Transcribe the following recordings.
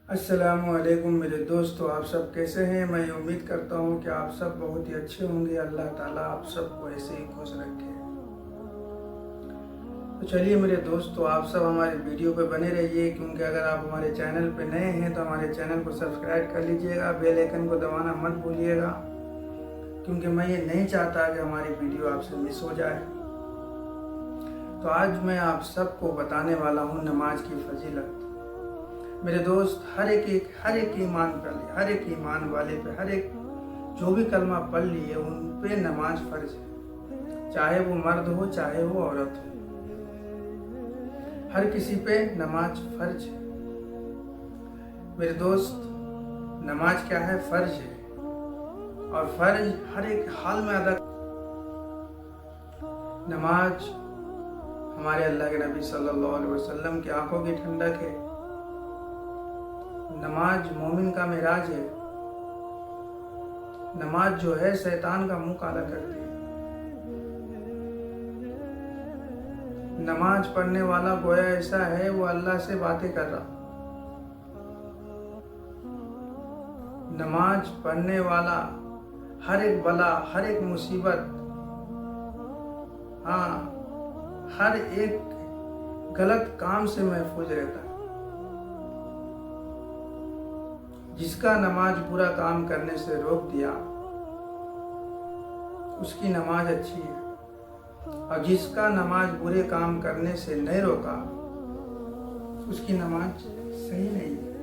السلام علیکم میرے دوستو، آپ سب کیسے ہیں؟ میں امید کرتا ہوں کہ آپ سب بہت ہی اچھے ہوں گے۔ اللہ تعالیٰ آپ سب کو ایسے ہی خوش رکھے۔ تو چلیے میرے دوستو، آپ سب ہمارے ویڈیو پہ بنے رہیے، کیونکہ اگر آپ ہمارے چینل پہ نئے ہیں تو ہمارے چینل کو سبسکرائب کر لیجئے گا، بیل آئیکن کو دبانا مت بھولیے گا، کیونکہ میں یہ نہیں چاہتا کہ ہماری ویڈیو آپ سے مس ہو جائے۔ تو آج میں آپ سب کو بتانے والا ہوں نماز کی فضیلت۔ میرے دوست، ہر ایک ایمان والے پہ، ہر ایک جو بھی کلمہ پڑھ لیے ان پہ نماز فرض ہے، چاہے وہ مرد ہو چاہے وہ عورت ہو، ہر کسی پہ نماز فرض ہے۔ میرے دوست، نماز کیا ہے؟ فرض ہے، اور فرض ہر ایک حال میں ادا۔ نماز ہمارے اللہ کے نبی صلی اللہ علیہ وسلم کی آنکھوں کی ٹھنڈک ہے۔ نماز مومن کا معراج ہے۔ نماز جو ہے شیطان کا منہ کالا کرتی ہے۔ نماز پڑھنے والا گویا ایسا ہے وہ اللہ سے باتیں کر رہا۔ نماز پڑھنے والا ہر ایک بلا، ہر ایک مصیبت، ہر ایک غلط کام سے محفوظ رہتا ہے۔ جس کا نماز برا کام کرنے سے روک دیا اس کی نماز اچھی ہے، اور جس کا نماز برے کام کرنے سے نہیں روکا اس کی نماز صحیح نہیں ہے۔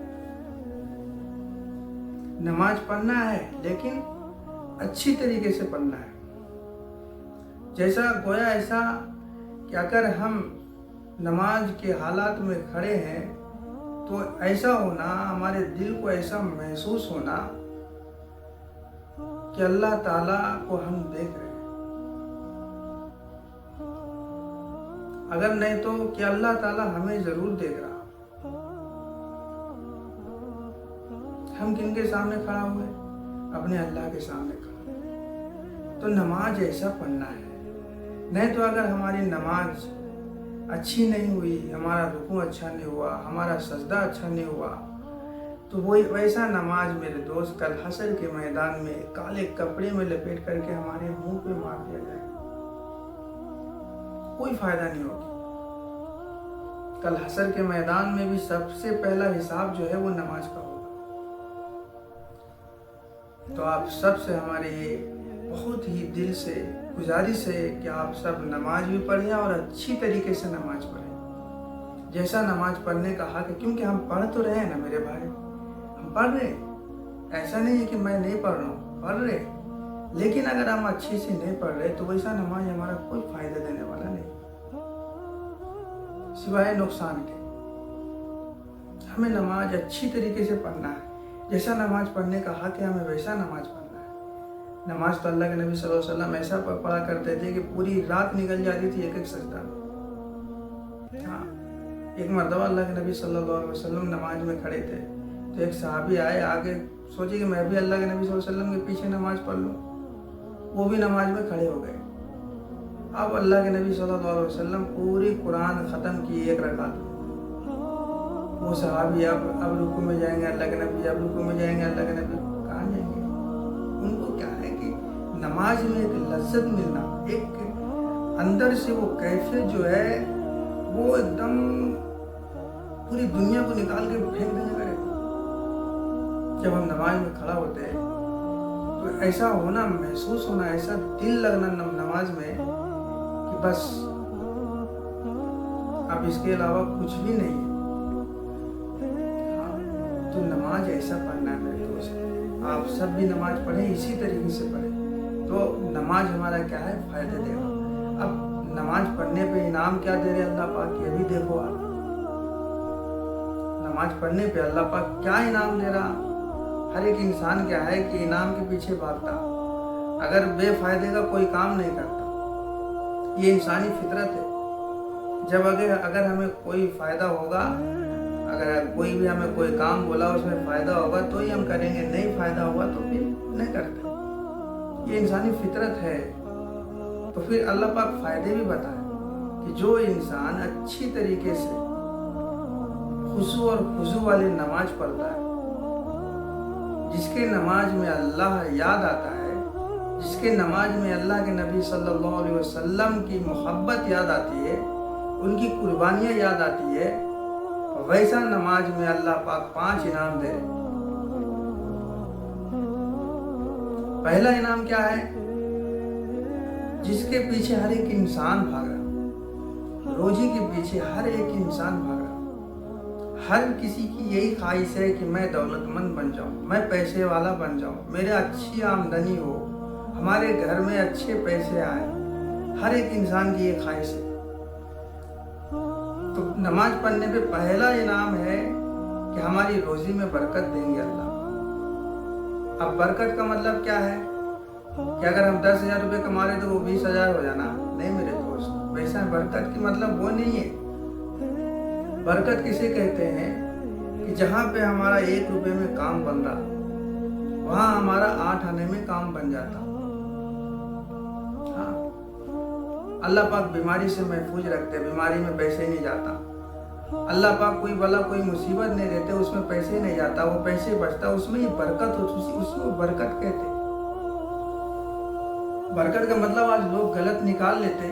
نماز پڑھنا ہے لیکن اچھی طریقے سے پڑھنا ہے۔ جیسا گویا ایسا کہ اگر ہم نماز کے حالات میں کھڑے ہیں تو ایسا ہونا، ہمارے دل کو ایسا محسوس ہونا کہ اللہ تعالیٰ کو ہم دیکھ رہے ہیں۔ اگر نہیں تو کہ اللہ تعالیٰ ہمیں ضرور دیکھ رہا۔ ہم کن کے سامنے کھڑا ہوئے؟ اپنے اللہ کے سامنے کھڑا ہوئے۔ تو نماز ایسا پڑھنا ہے۔ نہیں تو اگر ہماری نماز اچھی نہیں ہوئی، ہمارا رکوع اچھا نہیں ہوا، ہمارا سجدہ اچھا نہیں ہوا، تو وہی ویسا نماز میرے دوست کل حشر کے میدان میں کالے کپڑے میں لپیٹ کر کے ہمارے منہ پہ مار دیا جائے، کوئی فائدہ نہیں ہوگی۔ کل حشر کے میدان میں بھی سب سے پہلا حساب جو ہے وہ نماز کا ہوگا۔ تو آپ سب سے ہماری بہت ہی دل سے گزارش ہے کہ آپ سب نماز بھی پڑھیں اور اچھی طریقے سے نماز پڑھیں، جیسا نماز پڑھنے کا حق ہے، کیونکہ ہم پڑھ تو رہے ہیں نا میرے بھائی، ہم پڑھ رہے ہیں۔ ایسا نہیں ہے کہ میں نہیں پڑھ رہا ہوں، پڑھ رہے، لیکن اگر ہم اچھی سے نہیں پڑھ رہے تو ویسا نماز ہمارا کوئی فائدہ دینے والا نہیں، سوائے نقصان کے۔ ہمیں نماز اچھی طریقے سے پڑھنا ہے، جیسا نماز پڑھنے کا حق ہے ہمیں ویسا نماز پڑھنا ہے۔ نماز تو اللہ کے نبی صلی اللہ علیہ وسلم ایسا پڑھا کرتے تھے کہ پوری رات نکل جاتی تھی ایک ایک سجدہ میں۔ ایک مرتبہ اللہ کے نبی صلی اللہ علیہ وسلم نماز میں کھڑے تھے تو ایک صحابی آئے، آگے سوچے کہ میں بھی اللہ کے نبی صلی اللہ علیہ وسلم کے پیچھے نماز پڑھ لوں، وہ بھی نماز میں کھڑے ہو گئے۔ اب اللہ کے نبی صلی اللہ علیہ وسلم پوری قرآن ختم کی ایک رکعت میں۔ وہ صحابی اب رکوع میں جائیں گے اللہ کے نبی، اب رکوع میں جائیں گے اللہ کے نبی، کہاں جائیں گے؟ ان کو کیا ہے کہ نماز میں ایک لذت ملنا، ایک اندر سے وہ کیفیت جو ہے وہ ایک دم پوری دنیا کو نکال کے پھینک دینے کا رہتا۔ جب ہم نماز میں کھڑا ہوتے ہیں تو ایسا ہونا، محسوس ہونا، ایسا دل لگنا نماز میں کہ بس اب اس کے علاوہ کچھ بھی نہیں ہے۔ تو نماز ایسا پڑھنا ہے میرے دوست، آپ سب بھی نماز پڑھیں، اسی طریقے سے پڑھیں تو نماز ہمارا کیا ہے؟ فائدہ دے گا۔ اب نماز پڑھنے پہ انعام کیا دے رہے اللہ پاک، یہ بھی دیکھو آپ۔ نماز پڑھنے پہ اللہ پاک کیا انعام دے رہا؟ ہر ایک انسان کیا ہے کہ انعام کے پیچھے بھاگتا، اگر بے فائدے کا کوئی کام نہیں کرتا، یہ انسانی فطرت ہے۔ جب اگر ہمیں کوئی فائدہ ہوگا، اگر کوئی بھی ہمیں کوئی کام بولا اس میں فائدہ ہوگا تو ہی ہم کریں گے، نہیں فائدہ ہوگا تو پھر نہیں کرتے، یہ انسانی فطرت ہے۔ تو پھر اللہ پاک فائدے بھی بتائے کہ جو انسان اچھی طریقے سے खुशू और खुशू वाली नमाज पढ़ता है, जिसके नमाज में अल्लाह याद आता है, जिसके नमाज में अल्लाह के नबी सल्लल्लाहु अलैहि वसल्लम की मोहब्बत याद आती है, उनकी कुर्बानियाँ याद आती है, वैसा नमाज में अल्लाह पाक 5 इनाम दे रहे। पहला इनाम क्या है? जिसके पीछे हर एक इंसान भाग रहा, रोजी के पीछे हर एक इंसान भाग रहा, हर किसी की यही ख्वाहिश है कि मैं दौलतमंद बन जाऊं, मैं पैसे वाला बन जाऊं, मेरे अच्छी आमदनी हो, हमारे घर में अच्छे पैसे आए, हर एक इंसान की ये ख्वाहिश है। तो नमाज पढ़ने पे पहला इनाम है कि हमारी रोजी में बरकत देंगे अल्लाह। अब बरकत का मतलब क्या है कि अगर हम 10,000 रुपये कमा रहे तो वो 20,000 हो जाना? नहीं मेरे दोस्त, वैसा बरकत की मतलब वो नहीं है। बरकत किसे कहते हैं कि जहाँ पे हमारा 1 रुपये में काम बन रहा, वहाँ हमारा 8 आने में काम बन जाता। हाँ, अल्लाह पाक बीमारी से महफूज रखते, बीमारी में पैसे नहीं जाता। अल्लाह पाक कोई बला कोई मुसीबत नहीं देते, उसमें पैसे नहीं जाता, वो पैसे बचता, उसमें ही बरकत हो, उसको बरकत कहते। बरकत का मतलब आज लोग गलत निकाल लेते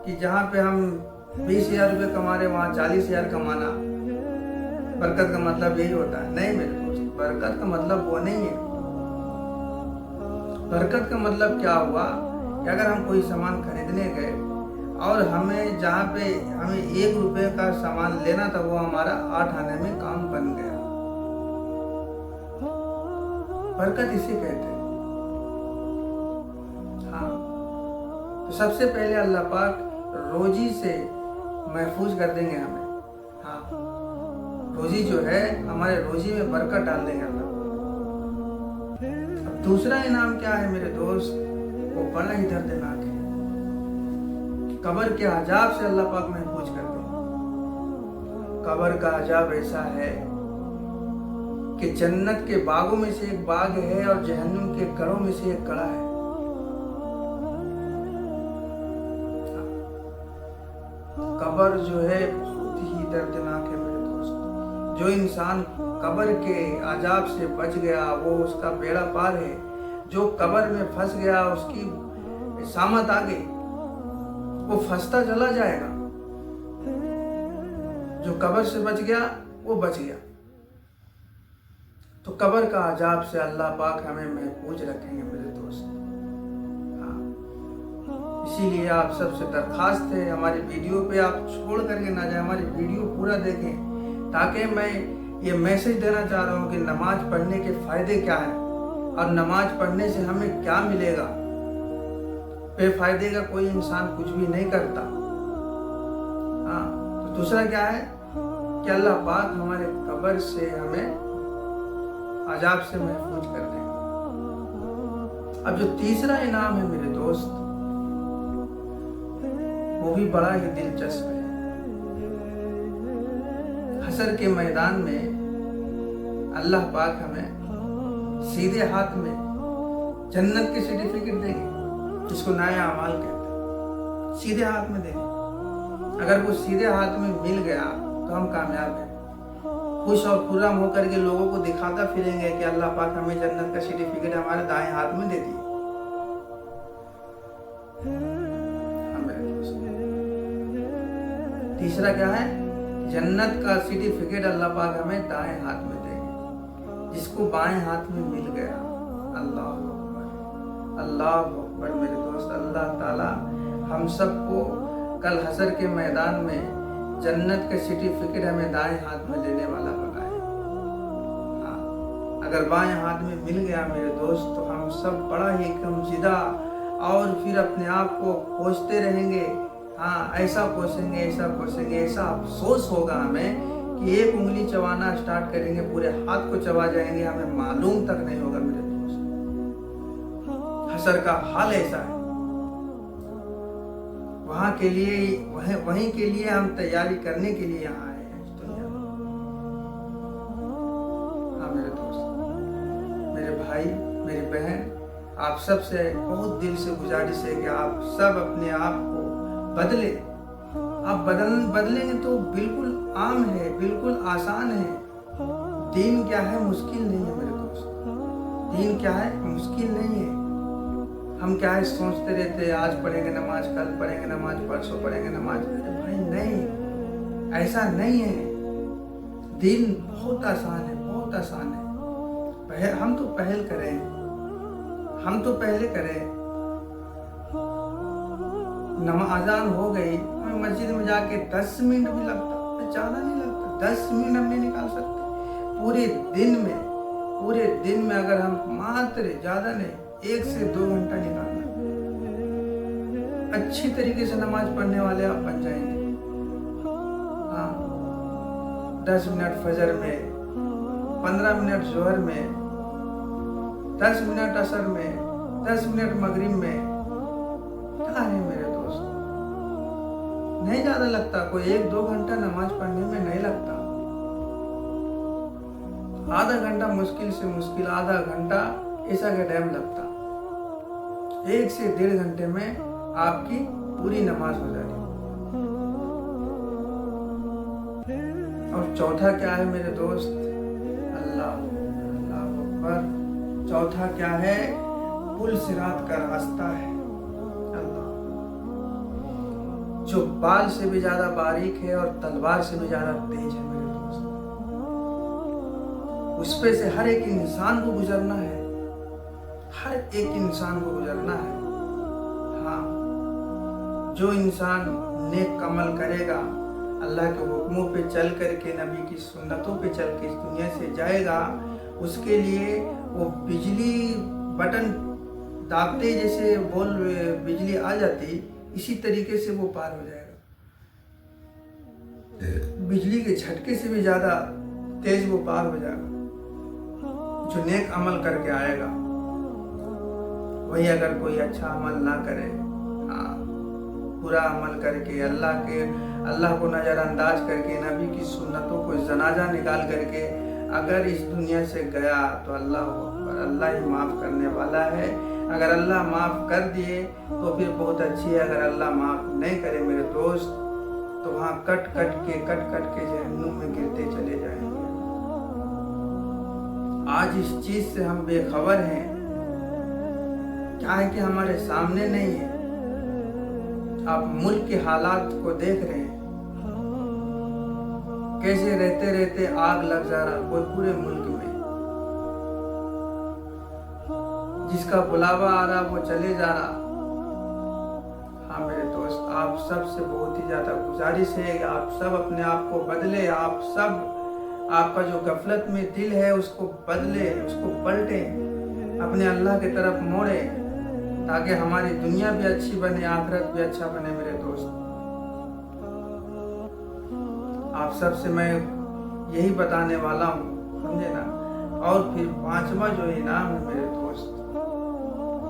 कि जहाँ पे हम 20,000 रुपये कमा रहे वहाँ 40,000 कमाना बरकत का मतलब यही होता है। नहीं मेरे दोस्त, बरकत का मतलब वो नहीं है। बरकत का मतलब क्या हुआ कि अगर हम कोई सामान खरीदने गए और हमें जहाँ पे हमें 1 रुपये का सामान लेना था वो हमारा 8 आने में काम बन गया, बरकत इसे कहते हैं। हाँ, तो सबसे पहले अल्लाह पाक रोजी से महफूज कर देंगे हमें। हाँ, रोजी जो है हमारे रोजी में बरकत डाल देंगे अल्लाह। अब दूसरा इनाम क्या है मेरे दोस्त? वो बड़ा ही दर्दनाक है। कब्र के अजाब से अल्लाह पाक महफूज कर देंगे। कब्र का अजाब ऐसा है कि जन्नत के बागों में से एक बाग है और जहन्नुम के कड़ों में से एक कड़ा है। कब्र जो है बहुत ही दर्दनाक है मेरे दोस्त। जो इंसान कब्र के अजाब से बच गया वो उसका बेड़ा पार है। जो कब्र में फंस गया उसकी सामत आ गई, वो फंसता चला जाएगा। जो कब्र से बच गया वो बच गया। तो कब्र का अजाब से अल्लाह पाक हमें महफूज रखेंगे मेरे दोस्त। इसीलिए आप सबसे दरखास्त है, हमारी वीडियो पे आप छोड़ करके ना जाए, हमारी वीडियो पूरा देखें, ताकि मैं ये मैसेज देना चाह रहा हूँ कि नमाज पढ़ने के फायदे क्या हैं और नमाज पढ़ने से हमें क्या मिलेगा। बेफायदे का कोई इंसान कुछ भी नहीं करता। हाँ, तो दूसरा क्या है कि अल्लाह पाक हमारे कब्र से हमें अजाब से महफूज कर देंगे। अब जो तीसरा इनाम है मेरे दोस्त, वो भी बड़ा ही दिलचस्प है। हशर के मैदान में अल्लाह पाक हमें सीधे हाथ में जन्नत के सर्टिफिकेट देंगे, जिसको नया अमाल कहते हैं। सीधे हाथ में देंगे। अगर वो सीधे हाथ में मिल गया तो हम कामयाब हैं। खुश और खुर्रम होकर के लोगों को दिखाता फिरेंगे कि अल्लाह पाक हमें जन्नत का सर्टिफिकेट हमारे दाएं हाथ में दे दिया। तीसरा क्या है? जन्नत का सर्टिफिकेट अल्लाह पाक हमें दाएं हाथ में देंगे, जिसको बाएं हाथ में मिल गया। अल्लाह अकबर, अल्लाह अकबर मेरे दोस्त। अल्लाह ताला हम सबको कल हशर के मैदान में जन्नत का सर्टिफिकेट हमें दाएं हाथ में देने वाला बनाए। हाँ, अगर बाएं हाथ में मिल गया मेरे दोस्त तो हम सब बड़ा ही गमज़दा और फिर अपने आप को कोसते रहेंगे। हाँ, ऐसा कोसेंगे, ऐसा कोसेंगे, ऐसा अफसोस होगा हमें कि एक उंगली चबाना स्टार्ट करेंगे पूरे हाथ को चबा जाएंगे, हमें मालूम तक नहीं होगा मेरे दोस्त। हशर का हाल ऐसा है। वहाँ के लिए वहीं के लिए हम तैयारी करने के लिए यहाँ आए हैं इस दुनिया में। हाँ मेरे दोस्त, मेरे भाई, मेरी बहन, आप सब से बहुत दिल से गुजारिश है कि आप सब अपने आप को बदले, आप बदलेंगे तो बिल्कुल आम है, बिल्कुल आसान है। दीन क्या है, मुश्किल नहीं है मेरे दोस्त। दीन क्या है, मुश्किल नहीं है। हम क्या है सोचते रहते हैं आज पढ़ेंगे नमाज, कल पढ़ेंगे नमाज, परसों पढ़ेंगे नमाज। अरे भाई नहीं, ऐसा नहीं है। दीन बहुत आसान है, बहुत आसान है। हम तो पहल करें, हम तो पहले करें। अजान हो गई, हमें मस्जिद में जाके 10 मिनट भी लगता, ज़्यादा नहीं लगता, 10 मिनट हम नहीं निकाल सकते पूरे दिन में अगर हम मात्र ज़्यादा नहीं 1 से 2 घंटा निकालना, अच्छी तरीके से नमाज पढ़ने वाले आप बन जाएंगे। हाँ, 10 मिनट फजर में, 15 मिनट जोहर में, 10 मिनट असर में, 10 मिनट मगरिब में, क्या है मेरे दोस्त, नहीं ज़्यादा लगता। कोई 1-2 घंटा नमाज पढ़ने में नहीं लगता। आधा घंटा मुश्किल से मुश्किल, आधा घंटा ऐसा का टाइम लगता। 1 से 1.5 घंटे में आपकी पूरी नमाज हो जाती। और चौथा क्या है मेरे दोस्त, अल्लाह अकबर। चौथा क्या है, पुल सिरात का रास्ता है। अल्लाह, जो बाल से भी ज्यादा बारीक है और तलवार से भी ज्यादा तेज है मेरे दोस्त। उस पे से हर एक इंसान को गुजरना है, हर एक इंसान को गुजरना है। हाँ, जो इंसान नेक अमल करेगा, अल्लाह के हुक्मों पे चल करके, नबी की सुन्नतों पे चल के इस दुनिया से जाएगा, उसके लिए वो बिजली बटन दाबते जैसे बिजली आ जाती, इसी तरीके से वो पार हो जाएगा। बिजली के झटके से भी ज्यादा तेज वो पार हो जाएगा। जो नेक अमल करके आएगा, वही अगर कोई अच्छा अमल ना करे, हाँ, बुरा अमल करके, अल्लाह को नज़रअंदाज करके, नबी की सुन्नतों को जनाजा निकाल करके अगर इस दुनिया से गया, तो अल्लाह ही माफ़ करने वाला है। अगर अल्लाह माफ़ कर दिए तो फिर बहुत अच्छी है, अगर अल्लाह माफ़ नहीं करे मेरे दोस्त, तो वहाँ कट कट के जहन्नुम में गिरते चले जाएंगे। आज इस चीज़ से हम बेखबर हैं, क्या है कि हमारे सामने नहीं है। आप मुल्क के हालात को देख रहे हैं, कैसे रहते रहते आग लग जा रहा कोई पूरे मुल्क में। जिसका बुलावा आ रहा वो चले जा रहा। हाँ मेरे दोस्त, आप सब से बहुत ही ज्यादा गुजारिश है, आप सब अपने आप को बदले। आप सब, आपका जो गफलत में दिल है उसको बदले, उसको पलटे, अपने अल्लाह की तरफ मोड़े, ताकि हमारी दुनिया भी अच्छी बने, आखिरत भी अच्छा बने मेरे दोस्त। आप सब से मैं यही बताने वाला हूँ, समझे ना। और फिर 5वां जो इनाम है मेरे दोस्त,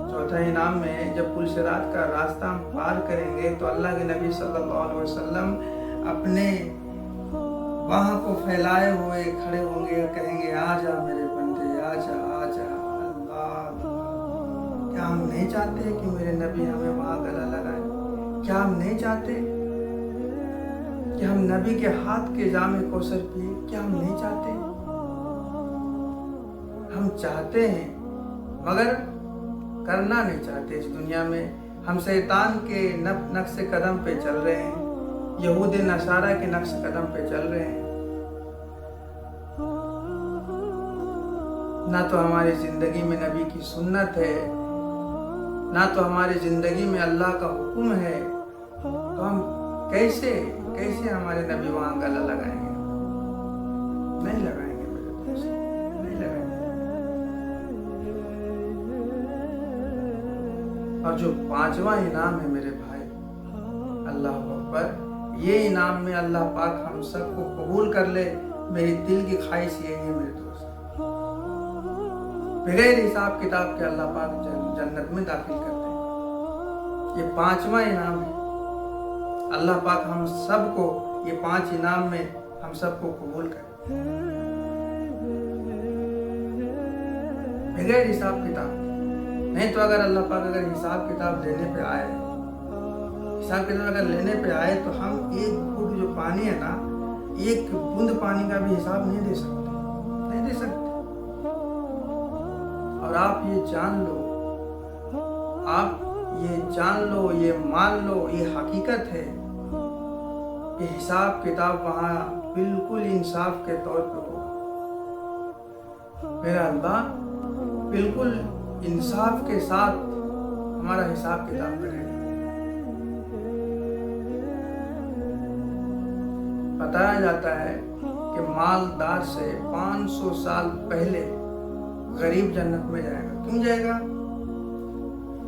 चौथा इनाम में जब पुल सिरात का रास्ता हम पार करेंगे, तो अल्लाह के नबी सल्लल्लाहु अलैहि वसल्लम अपने बाहों को फैलाए हुए खड़े होंगे, कहेंगे आजा मेरे बंदे, आजा आजा। अल्लाह, क्या हम नहीं चाहते कि मेरे नबी हमें वहाँ गला लगाए? क्या हम नहीं चाहते कि हम नबी के हाथ के जामे कौसर पिए? क्या हम नहीं चाहते? हम चाहते हैं, मगर करना नहीं चाहते इस दुनिया में। हम शैतान के नक्श कदम पे चल रहे हैं, यहूद नसारा के नक्श कदम पे चल रहे हैं। ना तो हमारी जिंदगी में नबी की सुन्नत है, ना तो हमारी जिंदगी में अल्लाह का हुक्म है। तो हम कैसे हमारे नबी वहां गला लगाएंगे? नहीं लगाएंगे मेरे दोस्त, नहीं लगाएंगे। और जो 5वां इनाम है मेरे भाई, अल्लाह अकबर, ये इनाम में अल्लाह पाक हम सबको कबूल कर ले, मेरी दिल की ख्वाहिश यही है मेरे दोस्त। बगैर हिसाब किताब के अल्लाह पाक जन्नत में दाखिल करते हैं। ये 5वां इनाम है। अल्लाह पाक हम सबको ये 5 इनाम में हम सबको कबूल करे, बगैर हिसाब किताब। नहीं तो अगर अल्लाह पाक अगर हिसाब किताब लेने पे आए, हिसाब किताब अगर लेने पे आए तो हम एक घूंट जो पानी है ना, एक बूंद पानी का भी हिसाब नहीं दे सकते, नहीं दे सकते। और आप ये जान लो, आप ये जान लो, ये मान लो, ये हकीकत है कि हिसाब किताब वहाँ बिल्कुल इंसाफ के तौर पे होगा। मेरा अल्लाह बिल्कुल इंसाफ के साथ हमारा हिसाब किताब करेगा। बताया जाता है कि मालदार से 500 साल पहले गरीब जन्नत में जाएगा। क्यों जाएगा?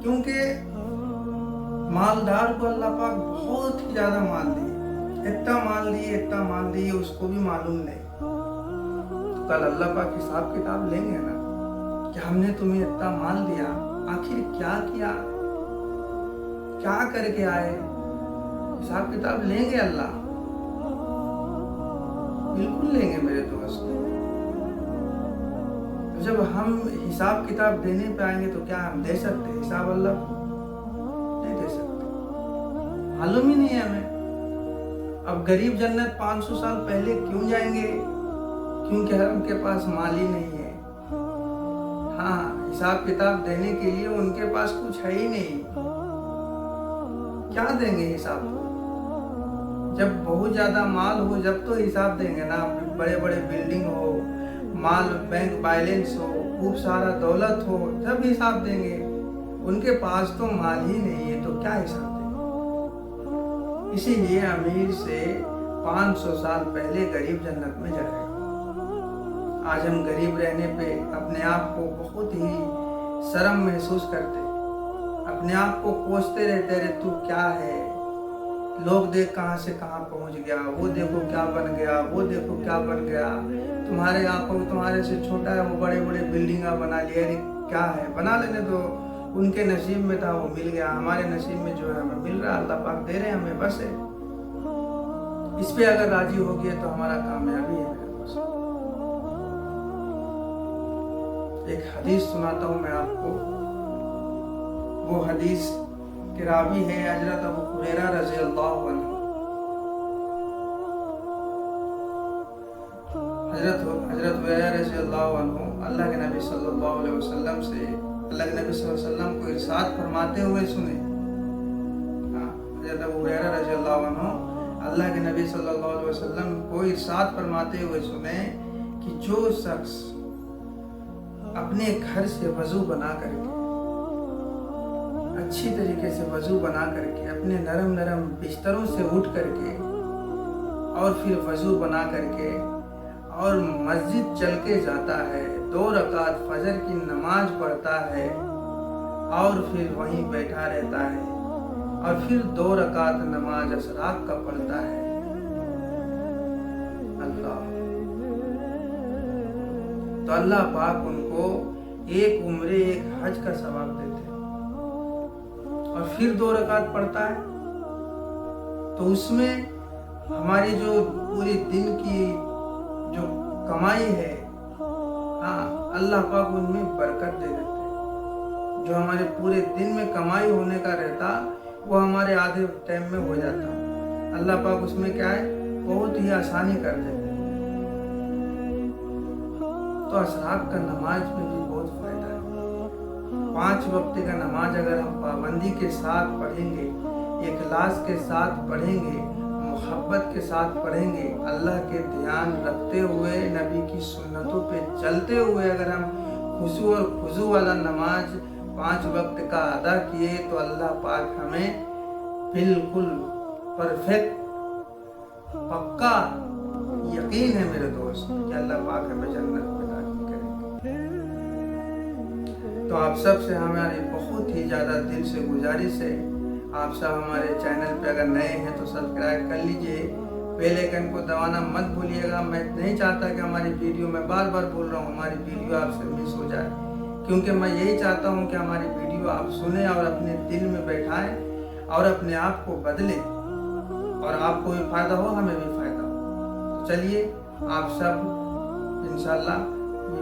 क्योंकि मालदार को अल्लाह पाक बहुत ही ज्यादा माल दिए, इतना माल दिए उसको भी मालूम नहीं। तो कल अल्लाह पाक हिसाब किताब लेंगे ना कि हमने तुम्हें इतना माल दिया, आखिर क्या किया, क्या करके आए, हिसाब किताब लेंगे अल्लाह, बिल्कुल लेंगे मेरे दोस्त। तो जब हम हिसाब किताब देने पे आएंगे तो क्या हम दे सकते हिसाब अल्लाह को? नहीं दे सकते, मालूम ही नहीं है हमें। अब गरीब जन्नत 500 साल पहले क्यों जाएंगे? क्योंकि उनके पास माल ही नहीं है। हाँ, हिसाब किताब देने के लिए उनके पास कुछ है ही नहीं, क्या देंगे हिसाब को? जब बहुत ज्यादा माल हो जब तो हिसाब देंगे ना, बड़े बड़े बिल्डिंग हो, माल बैंक बैलेंस हो, खूब सारा दौलत हो, जब हिसाब देंगे। उनके पास तो माल ही नहीं है तो क्या हिसाब देंगे? इसीलिए अमीर से 500 साल पहले गरीब जन्नत में जाएगा। आज हम गरीब रहने पे अपने आप को बहुत ही शर्म महसूस करते, अपने आप को कोसते रहते, अरे तू क्या है, लोग देख कहाँ से कहाँ पहुंच गया, वो देखो क्या बन गया, वो देखो क्या बन गया, तुम्हारे आंखों में तुम्हारे से छोटा है वो बड़े बड़े बिल्डिंगा बना लिया, अरे क्या है, बना लेने दो, उनके नसीब में था वो मिल गया, हमारे नसीब में जो है हमें मिल रहा है, अल्लाह पाक दे रहे हैं हमें, बस है। इस पे अगर राजी हो गए तो हमारा कामयाबी है मेरे दोस्त। एक हदीस सुनाता हूँ मैं आपको, वो हदीस के रावी है हजरत अबू हुरैरा रज़ी अल्लाहु अन्हु। हजरत हुरैरा रज़ी अल्लाहु अन्हु अल्लाह के नबी सल्लल्लाहु अलैहि वसल्लम से, अल्लाह के नबी सल्लल्लाहु अलैहि वसल्लम को इरशाद फरमाते हुए सुने। हजरत अबू हुरैरा रज़ी अल्लाहु अन्हु अल्लाह के नबी सल्लल्लाहु अलैहि वसल्लम को इरशाद फरमाते हुए सुने कि जो शख्स अपने घर से वजू बना करके, अच्छी तरीके से वजू बना करके, अपने नरम नरम बिस्तरों से उठ करके और फिर वजू बना करके और मस्जिद चल के जाता है, 2 रकात फजर की नमाज पढ़ता है और फिर वहीं बैठा रहता है और फिर 2 रकात नमाज असराक का पढ़ता है, तो अल्लाह पाक उनको एक उम्रे एक हज का सवाब देते हैं। और फिर 2 रकात पढ़ता है तो उसमें हमारी जो पूरी दिन की जो कमाई है, हाँ, अल्लाह पाक उनमें बरकत दे देते हैं। जो हमारे पूरे दिन में कमाई होने का रहता वो हमारे आधे टाइम में हो जाता, अल्लाह पाक उसमें क्या है बहुत ही आसानी कर देते। तो असराक का नमाज में भी बहुत फायदा है। 5 वक्त का नमाज अगर हम पाबंदी के साथ पढ़ेंगे, इखलास के साथ पढ़ेंगे, मोहब्बत के साथ पढ़ेंगे, अल्लाह के ध्यान रखते हुए, नबी की सुन्नतों पे चलते हुए अगर हम खुशू और खुजू वाला नमाज 5 वक्त का अदा किए तो अल्लाह पाक हमें बिल्कुल परफेक्ट पक्का यकीन है मेरे दोस्त कि अल्लाह पाक हमें जन्नत में दाखिल करेंगे। तो आप सब से हमारी बहुत ही ज़्यादा दिल से गुजारिश है, आप सब हमारे चैनल पे अगर नए हैं तो सब्सक्राइब कर लीजिए, बेल आइकन को दबाना मत भूलिएगा। मैं नहीं चाहता कि हमारी वीडियो, मैं बार बार बोल रहा हूँ, हमारी वीडियो आपसे मिस हो जाए, क्योंकि मैं यही चाहता हूँ कि हमारी वीडियो आप सुने और अपने दिल में बैठाएं और अपने आप को बदलें और आपको भी फायदा हो, हमें भी फायदा हो। तो चलिए आप सब इंशाल्लाह,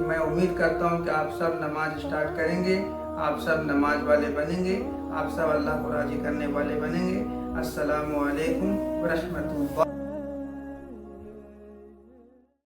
मैं उम्मीद करता हूँ कि आप सब नमाज स्टार्ट करेंगे, आप सब नमाज वाले बनेंगे, आप सब अल्लाह को राजी करने वाले बनेंगे। अस्सलामु अलैकुम व रहमतुल्लाह।